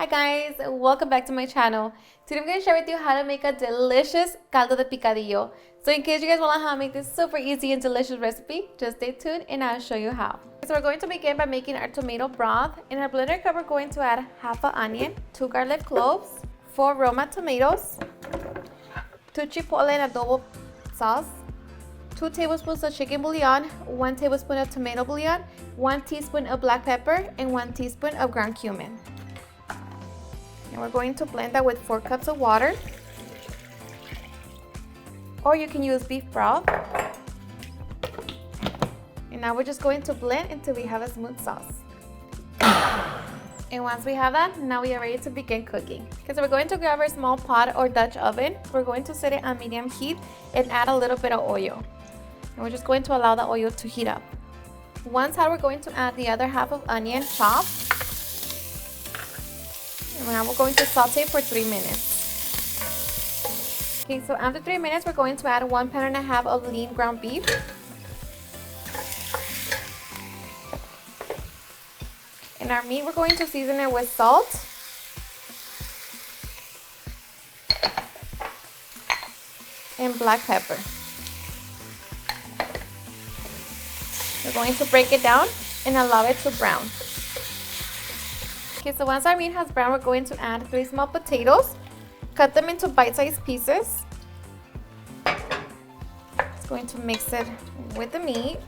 Hi guys, welcome back to my channel. Today I'm going to share with you how to make a delicious caldo de picadillo. So in case you guys want to know how to make this super easy and delicious recipe, just stay tuned and I'll show you how. So we're going to begin by making our tomato broth. In our blender cup, we're going to add half an onion, 2 garlic cloves, 4 Roma tomatoes, 2 chipotle and adobo sauce, 2 tablespoons of chicken bouillon, 1 tablespoon of tomato bouillon, 1 teaspoon of black pepper, and 1 teaspoon of ground cumin. And we're going to blend that with 4 cups of water. Or you can use beef broth. And now we're just going to blend until we have a smooth sauce. And once we have that, now we are ready to begin cooking. Okay, so we're going to grab our small pot or Dutch oven. We're going to set it on medium heat and add a little bit of oil. And we're just going to allow the oil to heat up. Once hot, we're going to add the other half of onion chopped. And now we're going to saute for 3 minutes. Okay, so after 3 minutes, we're going to add 1.5 pounds of lean ground beef. And our meat, we're going to season it with salt. And black pepper. We're going to break it down and allow it to brown. Okay, so once our meat has browned, we're going to add 3 small potatoes. Cut them into bite-sized pieces. Just going to mix it with the meat.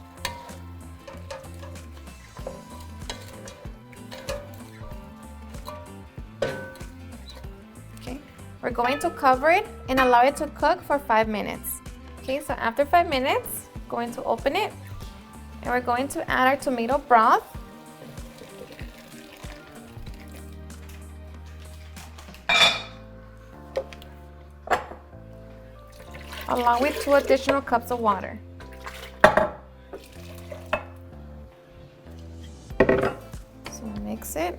Okay, we're going to cover it and allow it to cook for 5 minutes. Okay, so after 5 minutes, I'm going to open it and we're going to add our tomato broth. Along with 2 additional cups of water. So mix it.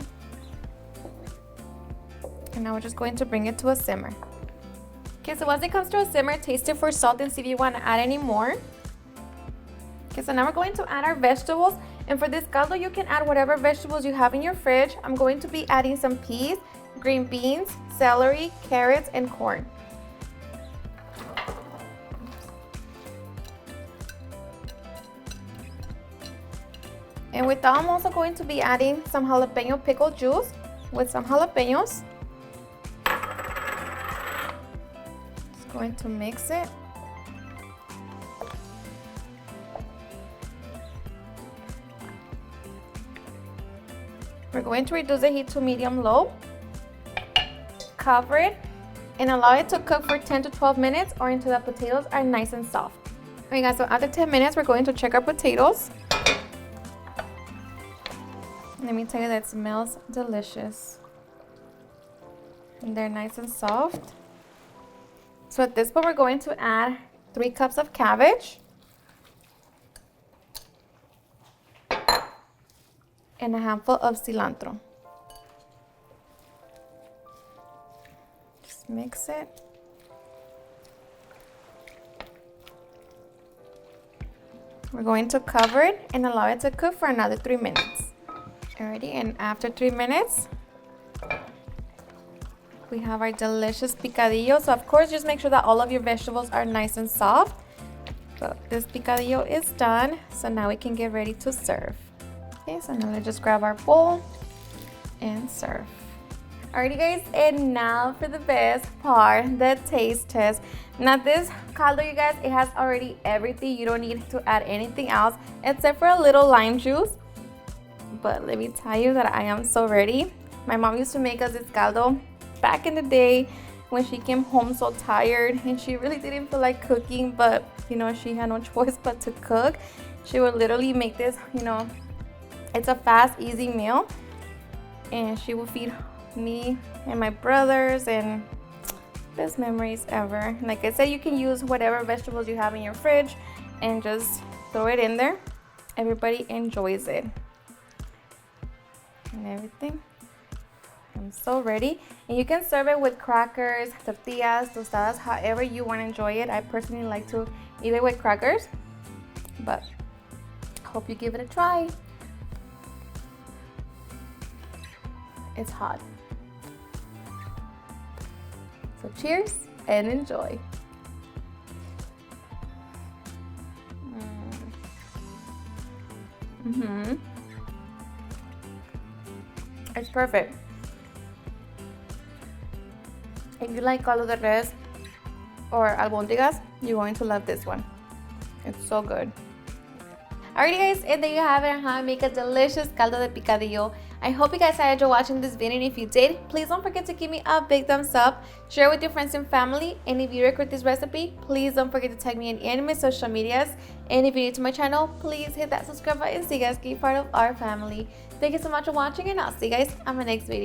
And now we're just going to bring it to a simmer. Okay, so once it comes to a simmer, taste it for salt and see if you want to add any more. Okay, so now we're going to add our vegetables. And for this caldo, you can add whatever vegetables you have in your fridge. I'm going to be adding some peas, green beans, celery, carrots, and corn. And with that, I'm also going to be adding some jalapeno pickle juice with some jalapenos. Just going to mix it. We're going to reduce the heat to medium-low. Cover it and allow it to cook for 10 to 12 minutes or until the potatoes are nice and soft. Okay guys, so after 10 minutes, we're going to check our potatoes. Let me tell you that it smells delicious. And they're nice and soft. So at this point, we're going to add 3 cups of cabbage. And a handful of cilantro. Just mix it. We're going to cover it and allow it to cook for another 3 minutes. Alrighty, and after 3 minutes, we have our delicious picadillo. So of course, just make sure that all of your vegetables are nice and soft. But this picadillo is done, so now we can get ready to serve. Okay, so now let's just grab our bowl and serve. Alrighty guys, and now for the best part, the taste test. Now this caldo, you guys, it has already everything. You don't need to add anything else except for a little lime juice. But let me tell you that I am so ready. My mom used to make us this caldo back in the day when she came home so tired and she really didn't feel like cooking, but you know, she had no choice but to cook. She would literally make this, you know, it's a fast, easy meal, and she would feed me and my brothers, and best memories ever. Like I said, you can use whatever vegetables you have in your fridge and just throw it in there. Everybody enjoys it. And everything. I'm so ready. And you can serve it with crackers, tortillas, tostadas, however you want to enjoy it. I personally like to eat it with crackers, but hope you give it a try. It's hot. So cheers and enjoy. It's perfect. If you like caldo de res or albóndigas, you're going to love this one. It's so good. Alrighty guys, and there you have it on how I make a delicious caldo de picadillo. I hope you guys had enjoyed watching this video, and if you did, please don't forget to give me a big thumbs up, share with your friends and family, and if you record this recipe, please don't forget to tag me in any of my social medias, and if you're new to my channel, please hit that subscribe button so you guys can be part of our family. Thank you so much for watching, and I'll see you guys on my next video.